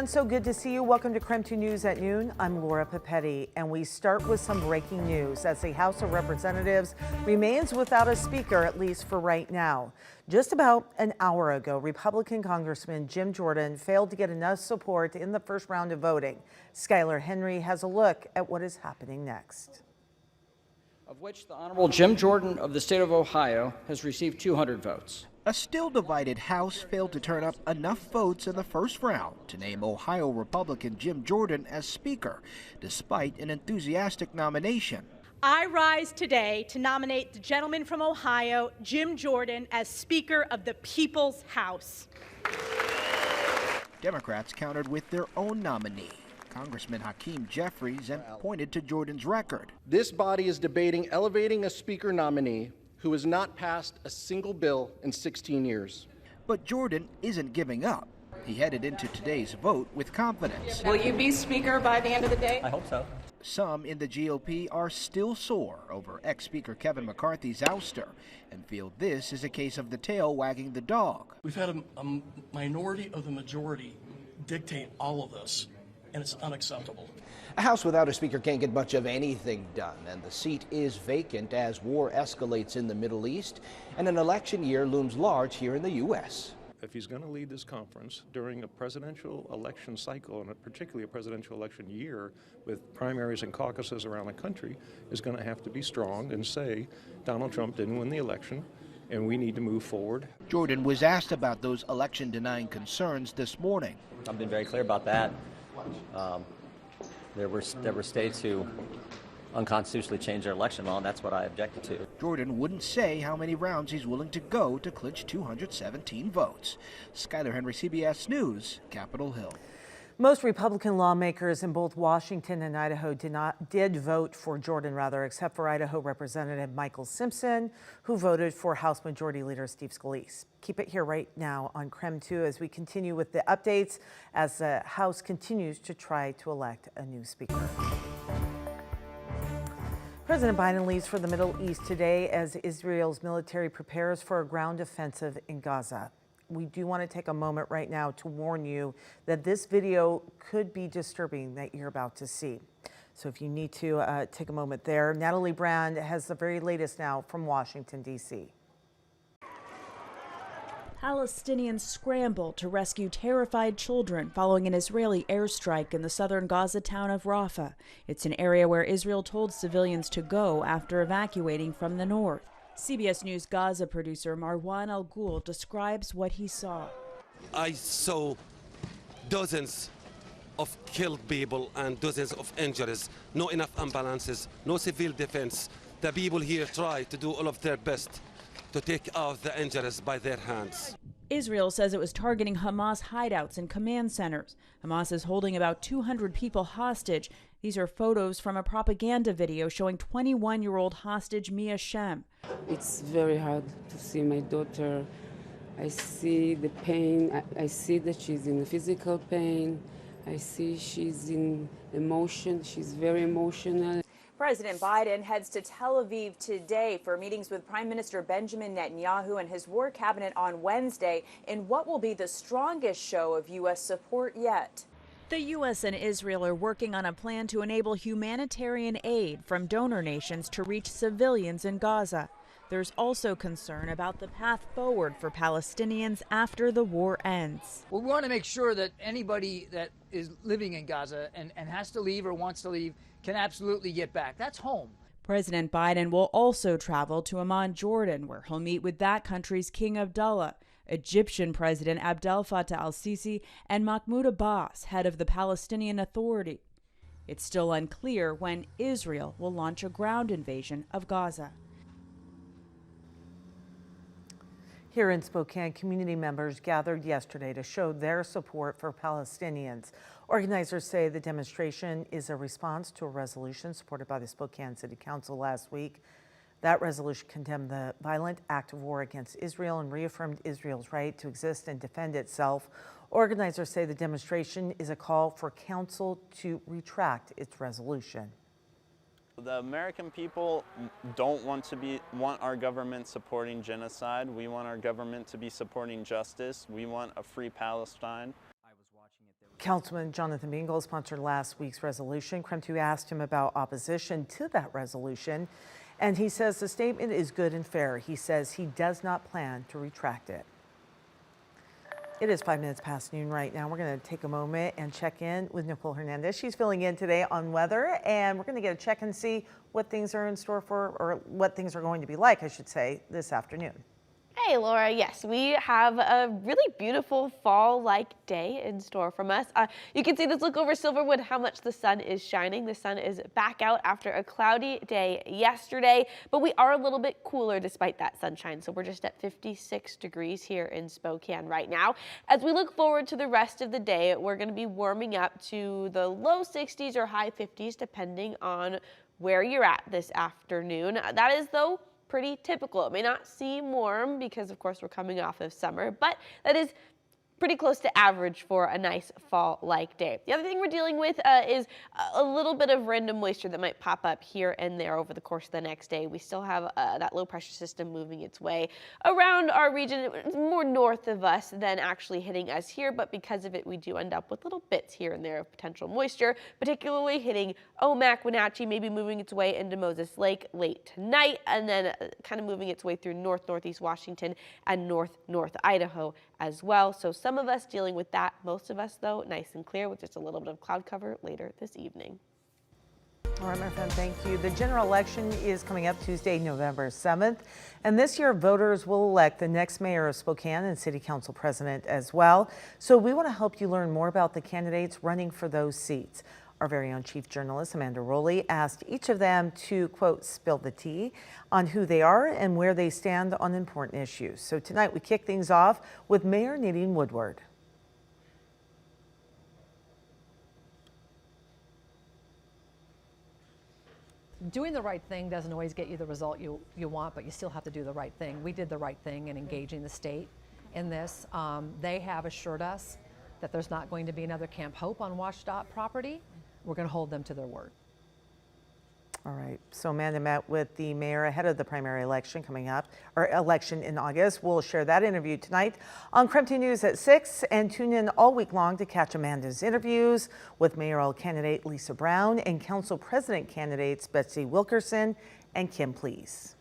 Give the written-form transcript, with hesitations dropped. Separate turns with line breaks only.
So good to see you. Welcome to KREM 2 News at noon. I'm Laura Papetti, and we start with some breaking news as the House of Representatives remains without a speaker, at least for right now. Just about an hour ago, Republican Congressman Jim Jordan failed to get enough support in the first round of voting. Skylar Henry has a look at what is happening next.
Of which the Honorable Jim Jordan of the state of Ohio has received 200 votes.
A still divided House failed to turn up enough votes in the first round to name Ohio Republican Jim Jordan as Speaker, despite an enthusiastic nomination.
I rise today to nominate the gentleman from Ohio, Jim Jordan, as Speaker of the People's House.
Democrats countered with their own nominee, Congressman Hakeem Jeffries, and pointed to Jordan's record.
This body is debating elevating a Speaker nominee who has not passed a single bill in 16 years.
But Jordan isn't giving up. He headed into today's vote with confidence.
Will you be Speaker by the end of the day?
I hope so.
Some in the GOP are still sore over ex-Speaker Kevin McCarthy's ouster and feel this is a case of the tail wagging the dog.
We've had a minority of the majority dictate all of this, and it's unacceptable.
A House without a speaker can't get much of anything done, and the seat is vacant as war escalates in the Middle East and an election year looms large here in the U.S.
If he's going to lead this conference during a presidential election cycle, and particularly a presidential election year with primaries and caucuses around the country, is going to have to be strong and say Donald Trump didn't win the election and we need to move forward.
Jordan was asked about those election-denying concerns this morning.
I've been very clear about that. There were states who unconstitutionally changed their election law, and that's what I objected to.
Jordan wouldn't say how many rounds he's willing to go to clinch 217 votes. Skylar Henry, CBS News, Capitol Hill.
Most Republican lawmakers in both Washington and Idaho did vote for Jordan, except for Idaho Representative Michael Simpson, who voted for House Majority Leader Steve Scalise. Keep it here right now on KREM 2 as we continue with the updates as the House continues to try to elect a new speaker. President Biden leaves for the Middle East today as Israel's military prepares for a ground offensive in Gaza. We do want to take a moment right now to warn you that this video could be disturbing that you're about to see. So if you need to take a moment there. Natalie Brand has the very latest now from Washington, D.C.
Palestinians scramble to rescue terrified children following an Israeli airstrike in the southern Gaza town of Rafah. It's an area where Israel told civilians to go after evacuating from the north. CBS News Gaza producer Marwan Al-Ghul describes what he saw.
I saw dozens of killed people and dozens of injuries, not enough ambulances, no civil defense. The people here try to do all of their best to take out the injuries by their hands.
Israel says it was targeting Hamas hideouts and command centers. Hamas is holding about 200 people hostage. These are photos from a propaganda video showing 21-year-old hostage Mia Shem.
It's very hard to see my daughter. I see the pain. I see that she's in physical pain. I see she's in emotion. She's very emotional.
President Biden heads to Tel Aviv today for meetings with Prime Minister Benjamin Netanyahu and his war cabinet on Wednesday in what will be the strongest show of U.S. support yet.
The U.S. and Israel are working on a plan to enable humanitarian aid from donor nations to reach civilians in Gaza. There's also concern about the path forward for Palestinians after the war ends.
We want to make sure that anybody that is living in Gaza and has to leave or wants to leave can absolutely get back. That's home.
President Biden will also travel to Amman, Jordan, where he'll meet with that country's King Abdullah, Egyptian President Abdel Fattah al-Sisi, and Mahmoud Abbas, head of the Palestinian Authority. It's still unclear when Israel will launch a ground invasion of Gaza.
Here in Spokane, community members gathered yesterday to show their support for Palestinians. Organizers say the demonstration is a response to a resolution supported by the Spokane City Council last week. That resolution condemned the violent act of war against Israel and reaffirmed Israel's right to exist and defend itself. Organizers say the demonstration is a call for council to retract its resolution.
The American people don't want our government supporting genocide. We want our government to be supporting justice. We want a free Palestine.
Councilman Jonathan Bingle sponsored last week's resolution. KREM 2 asked him about opposition to that resolution, and he says the statement is good and fair. He says he does not plan to retract it. It is 5 minutes past noon right now. We're going to take a moment and check in with Nicole Hernandez. She's filling in today on weather, and we're going to get a check and see what things are in store for, or what things are going to be like, I should say, this afternoon.
Hey, Laura. Yes, we have a really beautiful fall-like day in store from us. You can see this look over Silverwood, how much the sun is shining. The sun is back out after a cloudy day yesterday, but we are a little bit cooler despite that sunshine. So we're just at 56 degrees here in Spokane right now. As we look forward to the rest of the day, we're going to be warming up to the low 60s or high 50s, depending on where you're at this afternoon. That is, though, pretty typical. It may not seem warm because, of course, we're coming off of summer, but that is pretty close to average for a nice fall-like day. The other thing we're dealing with is a little bit of random moisture that might pop up here and there over the course of the next day. We still have that low-pressure system moving its way around our region, more north of us than actually hitting us here, but because of it, we do end up with little bits here and there of potential moisture, particularly hitting Omak, Wenatchee, maybe moving its way into Moses Lake late tonight, and then kind of moving its way through northeast Washington and north Idaho as well. So some of us dealing with that, most of us, though, nice and clear with just a little bit of cloud cover later this evening.
All right, my friend, thank you. The general election is coming up Tuesday, November 7th. And this year, voters will elect the next mayor of Spokane and city council president as well. So we want to help you learn more about the candidates running for those seats. Our very own chief journalist, Amanda Rowley, asked each of them to, quote, spill the tea on who they are and where they stand on important issues. So tonight we kick things off with Mayor Nadine Woodward.
Doing the right thing doesn't always get you the result you want, but you still have to do the right thing. We did the right thing in engaging the state in this. They have assured us that there's not going to be another Camp Hope on WashDOT property. We're going to hold them to their word.
All right. So Amanda met with the mayor ahead of the primary election coming up, or election in August. We'll share that interview tonight on KREM 2 News at 6, and tune in all week long to catch Amanda's interviews with mayoral candidate Lisa Brown and council president candidates Betsy Wilkerson and Kim Please.